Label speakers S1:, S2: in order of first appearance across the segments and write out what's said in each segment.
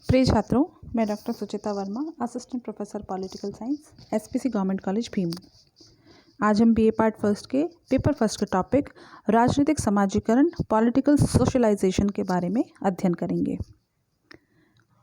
S1: प्रिय छात्रों, मैं doctor Suchita Varma, assistant professor political science, SPC government college Bhim. आज हम बीए पार्ट फर्स्ट के पेपर फर्स्ट के टॉपिक राजनीतिक समाजीकरण पॉलिटिकल सोशलाइजेशन के बारे में अध्ययन करेंगे।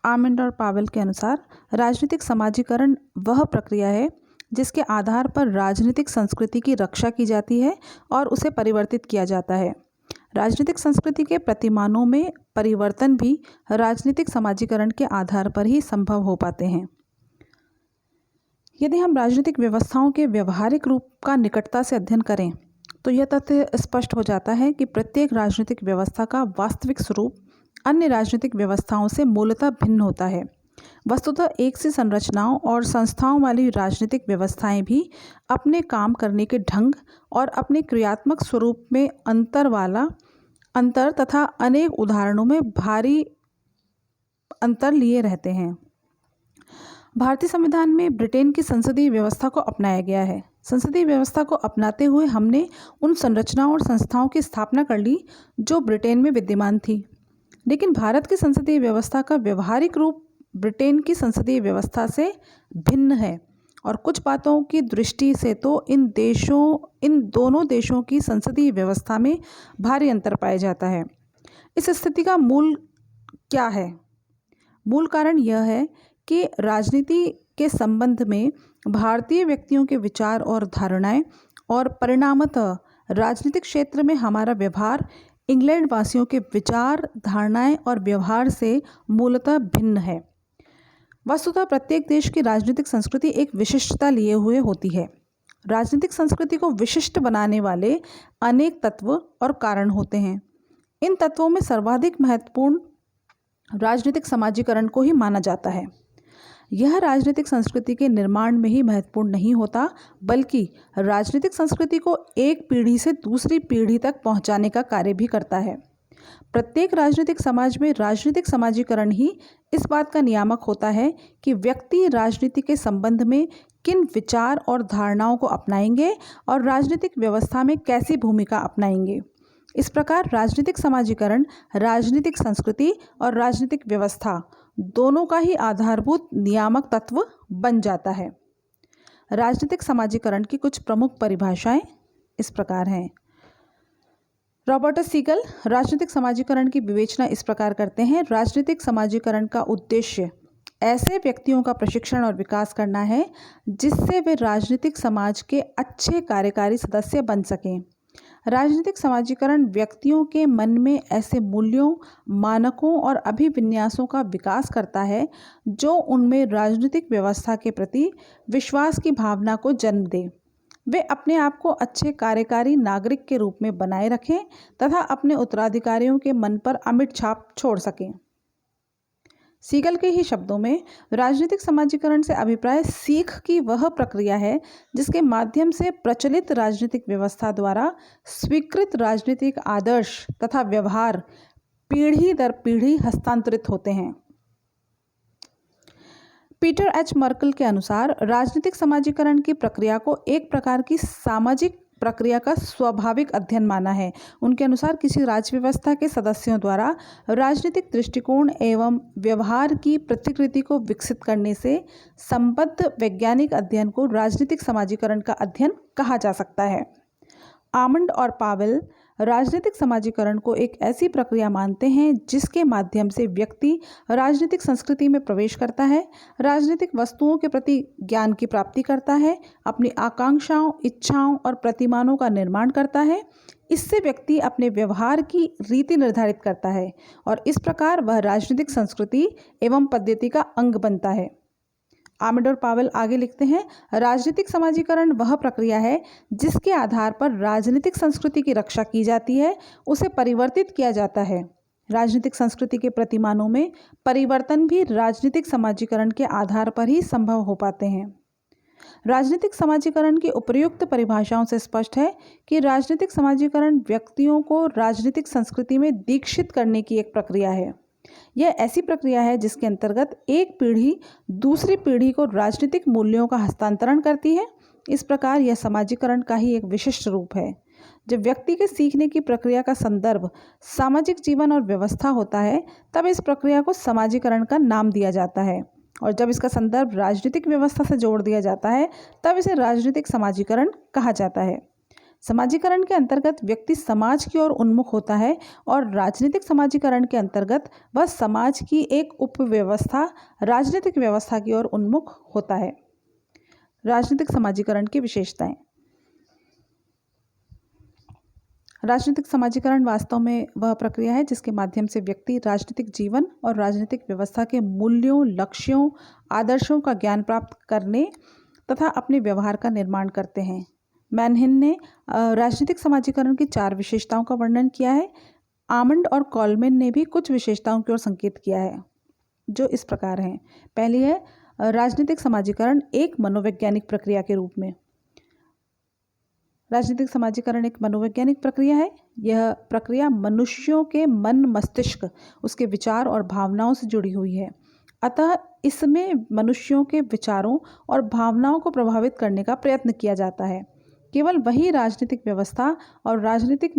S1: आमंड और पावेल के अनुसार राजनीतिक समाजीकरण वह प्रक्रिया है जिसके आधार पर राजनीतिक संस्कृति की रक्षा की जाती है और उसे परिवर्तित किया जाता है। राजनीतिक संस्कृति के प्रतिमानों में परिवर्तन भी राजनीतिक समाजीकरण के आधार पर ही संभव हो पाते हैं। यदि हम राजनीतिक व्यवस्थाओं के व्यवहारिक रूप का निकटता से अध्ययन करें तो यह तथ्य स्पष्ट हो जाता है कि प्रत्येक राजनीतिक व्यवस्था का वास्तविक स्वरूप अन्य राजनीतिक व्यवस्थाओं से मूलतः भिन्न होता है। वस्तुतः एक सी संरचनाओं और संस्थाओं वाली राजनीतिक व्यवस्थाएं भी अपने काम करने के ढंग और अपने क्रियात्मक स्वरूप में अंतर तथा अनेक उदाहरणों में भारी अंतर लिए रहते हैं। भारतीय संविधान में ब्रिटेन की संसदीय व्यवस्था को अपनाया गया है। संसदीय व्यवस्था को अपनाते हुए हमने उन संरचनाओं और संस्थाओं की स्थापना कर ली जो ब्रिटेन में विद्यमान थी, लेकिन भारत की संसदीय व्यवस्था का व्यवहारिक रूप ब्रिटेन की संसदीय व्यवस्था से भिन्न है और कुछ बातों की दृष्टि से तो इन दोनों देशों की संसदीय व्यवस्था में भारी अंतर पाया जाता है। इस स्थिति का मूल क्या है? मूल कारण यह है कि राजनीति के संबंध में भारतीय व्यक्तियों के विचार और धारणाएं और परिणामतः राजनीतिक क्षेत्र में हमारा व्यवहार इंग्लैंड वासियों के विचार, धारणाएं और व्यवहार से मूलतः भिन्न है। वस्तुतः प्रत्येक देश की राजनीतिक संस्कृति एक विशिष्टता लिए हुए होती है। राजनीतिक संस्कृति को विशिष्ट बनाने वाले अनेक तत्व और कारण होते हैं। इन तत्वों में सर्वाधिक महत्वपूर्ण राजनीतिक समाजीकरण को ही माना जाता है। यह राजनीतिक संस्कृति के निर्माण में ही महत्वपूर्ण नहीं होता, बल्कि राजनीतिक संस्कृति को एक पीढ़ी से दूसरी पीढ़ी तक पहुंचाने का कार्य भी करता है। प्रत्येक राजनीतिक समाज में राजनीतिक समाजीकरण ही इस बात का नियामक होता है कि व्यक्ति राजनीति के संबंध में किन विचार और धारणाओं को अपनाएंगे और राजनीतिक व्यवस्था में कैसी भूमिका अपनाएंगे। इस प्रकार राजनीतिक समाजीकरण राजनीतिक संस्कृति और राजनीतिक व्यवस्था दोनों का ही आधारभूत नियामक तत्व बन जाता है। राजनीतिक समाजीकरण की कुछ प्रमुख परिभाषाएं इस प्रकार हैं। रॉबर्ट सीगल राजनीतिक समाजीकरण की विवेचना इस प्रकार करते हैं: राजनीतिक समाजीकरण का उद्देश्य ऐसे व्यक्तियों का प्रशिक्षण और विकास करना है जिससे वे राजनीतिक समाज के अच्छे कार्यकारी सदस्य बन सकें। राजनीतिक समाजीकरण व्यक्तियों के मन में ऐसे मूल्यों, मानकों और अभिविन्यासों का विकास करता है जो उनमें राजनीतिक व्यवस्था के प्रति विश्वास की भावना को जन्म दे। वे अपने आप को अच्छे कार्यकारी नागरिक के रूप में बनाए रखें तथा अपने उत्तराधिकारियों के मन पर अमिट छाप छोड़ सकें। सीगल के ही शब्दों में राजनीतिक समाजीकरण से अभिप्राय सीख की वह प्रक्रिया है जिसके माध्यम से प्रचलित राजनीतिक व्यवस्था द्वारा स्वीकृत राजनीतिक आदर्श तथा व्यवहार पीढ़ी दर पीढ़ी हस्तांतरित होते हैं। पीटर एच मर्कल के अनुसार राजनीतिक समाजीकरण की प्रक्रिया को एक प्रकार की सामाजिक प्रक्रिया का स्वाभाविक अध्ययन माना है। उनके अनुसार किसी राज्य व्यवस्था के सदस्यों द्वारा राजनीतिक दृष्टिकोण एवं व्यवहार की प्रतिकृति को विकसित करने से संबद्ध वैज्ञानिक अध्ययन को राजनीतिक समाजीकरण का अध्ययन कहा जा सकता है। आमंड और पावेल राजनीतिक समाजीकरण को एक ऐसी प्रक्रिया मानते हैं जिसके माध्यम से व्यक्ति राजनीतिक संस्कृति में प्रवेश करता है, राजनीतिक वस्तुओं के प्रति ज्ञान की प्राप्ति करता है, अपनी आकांक्षाओं, इच्छाओं और प्रतिमानों का निर्माण करता है। इससे व्यक्ति अपने व्यवहार की रीति निर्धारित करता है और इस प्रकार वह राजनीतिक संस्कृति एवं पद्धति का अंग बनता है। आमंड और पावेल आगे लिखते हैं, राजनीतिक समाजीकरण वह प्रक्रिया है जिसके आधार पर राजनीतिक संस्कृति की रक्षा की जाती है, उसे परिवर्तित किया जाता है। राजनीतिक संस्कृति के प्रतिमानों में परिवर्तन भी राजनीतिक समाजीकरण के आधार पर ही संभव हो पाते हैं। राजनीतिक समाजीकरण की उपर्युक्त परिभाषाओं से स्पष्ट है कि राजनीतिक समाजीकरण व्यक्तियों को राजनीतिक संस्कृति में दीक्षित करने की एक प्रक्रिया है। यह ऐसी प्रक्रिया है जिसके अंतर्गत एक पीढ़ी दूसरी पीढ़ी को राजनीतिक मूल्यों का हस्तांतरण करती है। इस प्रकार यह समाजीकरण का ही एक विशिष्ट रूप है। जब व्यक्ति के सीखने की प्रक्रिया का संदर्भ सामाजिक जीवन और व्यवस्था होता है, तब इस प्रक्रिया को समाजीकरण का नाम दिया जाता है। और जब इसका संदर्भ राजनीतिक व्यवस्था से जोड़ दिया जाता है, तब इसे राजनीतिक समाजीकरण कहा जाता है। समाजीकरण के अंतर्गत व्यक्ति समाज की ओर उन्मुख होता है और राजनीतिक समाजीकरण के अंतर्गत वह समाज की एक उपव्यवस्था राजनीतिक व्यवस्था की ओर उन्मुख होता है। राजनीतिक समाजीकरण की विशेषताएं। राजनीतिक समाजीकरण वास्तव में वह प्रक्रिया है जिसके माध्यम से व्यक्ति राजनीतिक जीवन और राजनीतिक व्यवस्था के मूल्यों, लक्ष्यों, आदर्शों का ज्ञान प्राप्त करने तथा अपने व्यवहार का निर्माण करते हैं। मैनहिन ने राजनीतिक समाजीकरण की 4 विशेषताओं का वर्णन किया है। आमंड और कॉलमैन ने भी कुछ विशेषताओं की ओर संकेत किया है, जो इस प्रकार हैं। पहली है राजनीतिक समाजीकरण एक मनोवैज्ञानिक प्रक्रिया के रूप में। राजनीतिक समाजीकरण एक मनोवैज्ञानिक प्रक्रिया है। यह प्रक्रिया मनुष्यों के मन, मस्तिष्क, उसके विचार और भावनाओं से जुड़ी हुई है। अतः इसमें मनुष्यों के विचारों और भावनाओं को प्रभावित करने का प्रयत्न किया जाता है। केवल वही राजनीतिक व्यवस्था और राजनीतिक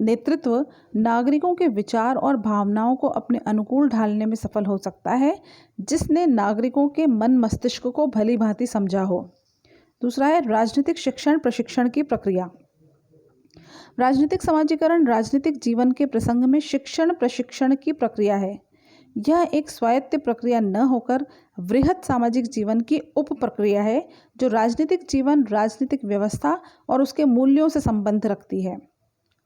S1: नेतृत्व नागरिकों के विचार और भावनाओं को अपने अनुकूल ढालने में सफल हो सकता है, जिसने नागरिकों के मन मस्तिष्क को भली भांति समझा हो। दूसरा है राजनीतिक शिक्षण प्रशिक्षण की प्रक्रिया। राजनीतिक समाजीकरण राजनीतिक जीवन के प्रसंग में शिक्षण प्रशिक्षण की प्रक्रिया है। यह एक स्वायत्त प्रक्रिया न होकर वृहत सामाजिक जीवन की उप प्रक्रिया है, जो राजनीतिक जीवन, राजनीतिक व्यवस्था और उसके मूल्यों से संबंध रखती है।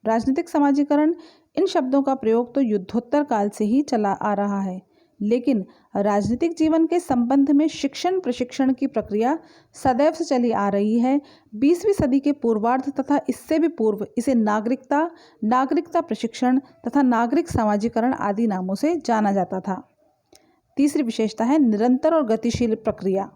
S1: राजनीतिक समाजीकरण इन शब्दों का प्रयोग तो युद्धोत्तर काल से ही चला आ रहा है, लेकिन राजनीतिक जीवन के संबंध में शिक्षण प्रशिक्षण की प्रक्रिया सदैव से चली आ रही है। 20वीं सदी के पूर्वार्ध तथा इससे भी पूर्व इसे नागरिकता प्रशिक्षण तथा नागरिक समाजीकरण आदि नामों से जाना जाता था। तीसरी विशेषता है निरंतर और गतिशील प्रक्रिया।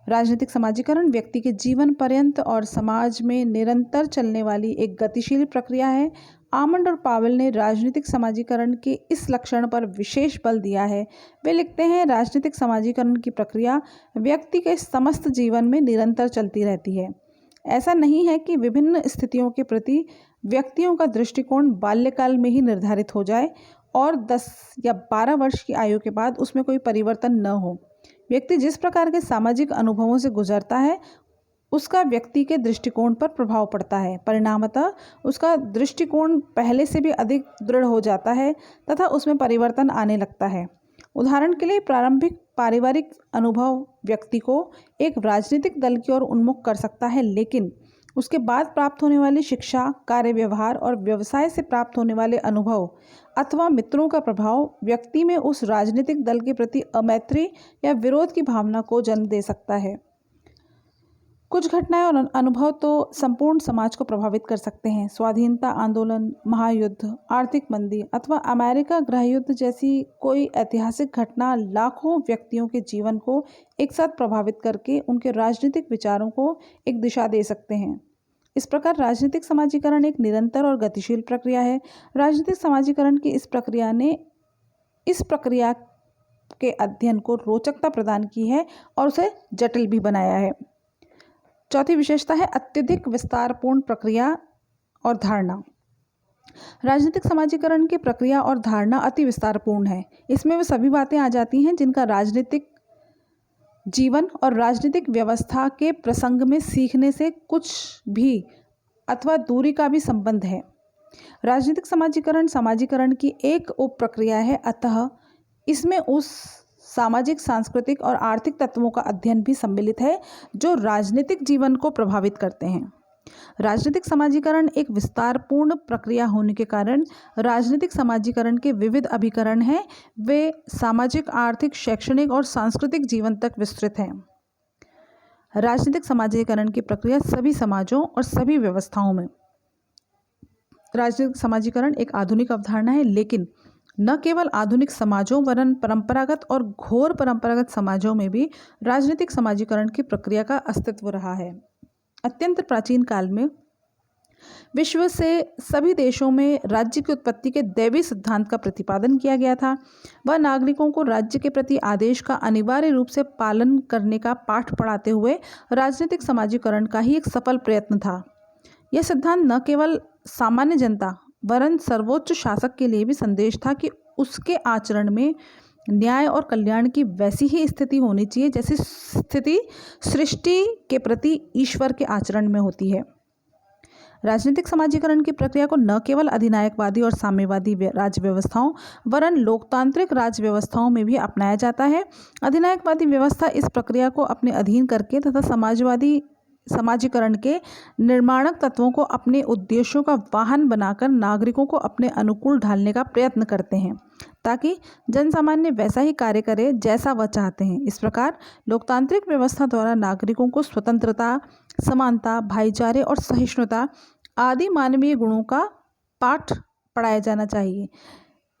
S1: राजनीतिक समाजीकरण व्यक्ति के जीवन पर्यंत और समाज में निरंतर चलने वाली एक गतिशील प्रक्रिया है। आमंड और पावेल ने राजनीतिक समाजीकरण के इस लक्षण पर विशेष बल दिया है। वे लिखते हैं, राजनीतिक समाजीकरण की प्रक्रिया व्यक्ति के समस्त जीवन में निरंतर चलती रहती है। ऐसा नहीं है कि विभिन्न स्थितियों के प्रति व्यक्तियों का दृष्टिकोण बाल्यकाल में ही निर्धारित हो जाए और 10 या 12 वर्ष की आयु के बाद उसमें कोई परिवर्तन न हो। व्यक्ति जिस प्रकार के सामाजिक अनुभवों से गुजरता है, उसका व्यक्ति के दृष्टिकोण पर प्रभाव पड़ता है। परिणामतः उसका दृष्टिकोण पहले से भी अधिक दृढ़ हो जाता है तथा उसमें परिवर्तन आने लगता है। उदाहरण के लिए प्रारंभिक पारिवारिक अनुभव व्यक्ति को एक राजनीतिक दल की ओर उन्मुख कर सकता है, लेकिन उसके बाद प्राप्त होने वाली शिक्षा, कार्य व्यवहार और व्यवसाय से प्राप्त होने वाले अनुभव अथवा मित्रों का प्रभाव व्यक्ति में उस राजनीतिक दल के प्रति अमैत्री या विरोध की भावना को जन्म दे सकता है। कुछ घटनाएं और अनुभव तो संपूर्ण समाज को प्रभावित कर सकते हैं। स्वाधीनता आंदोलन, महायुद्ध, आर्थिक मंदी अथवा अमेरिका गृहयुद्ध जैसी कोई ऐतिहासिक घटना लाखों व्यक्तियों के जीवन को एक साथ प्रभावित करके उनके राजनीतिक विचारों को एक दिशा दे सकते हैं। इस प्रकार राजनीतिक समाजीकरण एक निरंतर और गतिशील प्रक्रिया है। राजनीतिक समाजीकरण की इस प्रक्रिया ने इस प्रक्रिया के अध्ययन को रोचकता प्रदान की है और उसे जटिल भी बनाया है। चौथी विशेषता है अत्यधिक विस्तारपूर्ण प्रक्रिया और धारणा। राजनीतिक समाजीकरण की प्रक्रिया और धारणा अति विस्तारपूर्ण है। इसमें वे सभी बातें आ जाती हैं जिनका राजनीतिक जीवन और राजनीतिक व्यवस्था के प्रसंग में सीखने से कुछ भी अथवा दूरी का भी संबंध है। राजनीतिक समाजीकरण की एक उप प्रक्रिया है, अतः इसमें उस सामाजिक, सांस्कृतिक और आर्थिक तत्वों का अध्ययन भी सम्मिलित है जो राजनीतिक जीवन को प्रभावित करते हैं। राजनीतिक समाजीकरण एक विस्तारपूर्ण प्रक्रिया होने के कारण राजनीतिक समाजीकरण के विविध अभिकरण हैं, वे सामाजिक, आर्थिक, शैक्षणिक और सांस्कृतिक जीवन तक विस्तृत हैं। राजनीतिक समाजीकरण की प्रक्रिया सभी समाजों और सभी व्यवस्थाओं में। राजनीतिक समाजीकरण एक आधुनिक अवधारणा है, लेकिन न केवल आधुनिक समाजों वरन परंपरागत और घोर परंपरागत समाजों में भी राजनीतिक समाजीकरण की प्रक्रिया का अस्तित्व रहा है। अत्यंत प्राचीन काल में विश्व से सभी देशों में राज्य की उत्पत्ति के दैवी सिद्धांत का प्रतिपादन किया गया था। वह नागरिकों को राज्य के प्रति आदेश का अनिवार्य रूप से पालन करने का पाठ पढ़ाते हुए राजनीतिक समाजीकरण का ही एक सफल प्रयत्न था। यह सिद्धांत न केवल सामान्य जनता वरन सर्वोच्च शासक के लिए भी संदेश था कि उसके आचरण में न्याय और कल्याण की वैसी ही स्थिति होनी चाहिए जैसी स्थिति सृष्टि के प्रति ईश्वर के आचरण में होती है। राजनीतिक समाजीकरण की प्रक्रिया को न केवल अधिनायकवादी और साम्यवादी राज्य व्यवस्थाओं वरन लोकतांत्रिक राज्य व्यवस्थाओं में भी अपनाया जाता है। अधिनायकवादी व्यवस्था इस प्रक्रिया को अपने अधीन करके तथा समाजवादी समाजीकरण के निर्माणक तत्वों को अपने उद्देश्यों का वाहन बनाकर नागरिकों को अपने अनुकूल ढालने का प्रयत्न करते हैं ताकि जनसामान्य वैसा ही कार्य करे जैसा वह चाहते हैं। इस प्रकार लोकतांत्रिक व्यवस्था द्वारा नागरिकों को स्वतंत्रता, समानता, भाईचारे और सहिष्णुता आदि मानवीय गुणों का पाठ पढ़ाया जाना चाहिए।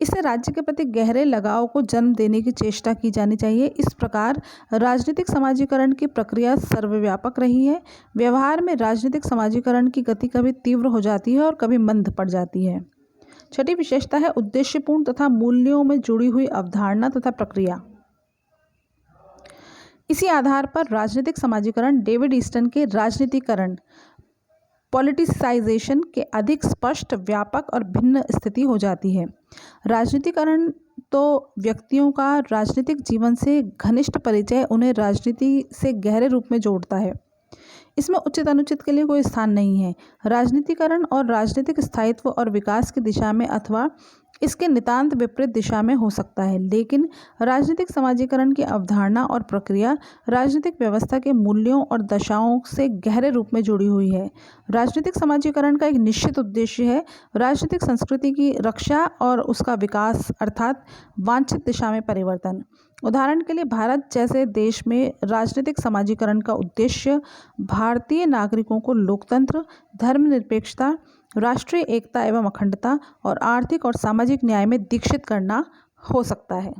S1: इससे राज्य के प्रति गहरे लगाव को जन्म देने की चेष्टा की जानी चाहिए। इस प्रकार राजनीतिक समाजीकरण की प्रक्रिया सर्वव्यापक रही है। व्यवहार में राजनीतिक समाजीकरण की गति कभी तीव्र हो जाती है और कभी मंद पड़ जाती है। छठी विशेषता है उद्देश्यपूर्ण तथा मूल्यों में जुड़ी हुई अवधारणा तथा प्रक्रिया। इसी आधार पर राजनीतिक समाजीकरण डेविड ईस्टन के राजनीतिकरण पॉलिटिसाइजेशन के अधिक स्पष्ट, व्यापक और भिन्न स्थिति हो जाती है। राजनीतिकरण तो व्यक्तियों का राजनीतिक जीवन से घनिष्ठ परिचय उन्हें राजनीति से गहरे रूप में जोड़ता है। इसमें उचित अनुचित के लिए कोई स्थान नहीं है। राजनीतिकरण और राजनीतिक स्थायित्व और विकास की दिशा में अथवा इसके नितांत विपरीत दिशा में हो सकता है, लेकिन राजनीतिक समाजीकरण की अवधारणा और प्रक्रिया राजनीतिक व्यवस्था के मूल्यों और दशाओं से गहरे रूप में जुड़ी हुई है। राजनीतिक समाजीकरण का एक निश्चित उद्देश्य है राजनीतिक संस्कृति की रक्षा और उसका विकास अर्थात वांछित दिशा में परिवर्तन। उदाहरण के लिए भारत जैसे देश में राजनीतिक समाजीकरण का उद्देश्य भारतीय नागरिकों को लोकतंत्र, धर्मनिरपेक्षता, राष्ट्रीय एकता एवं अखंडता और आर्थिक और सामाजिक न्याय में दीक्षित करना हो सकता है।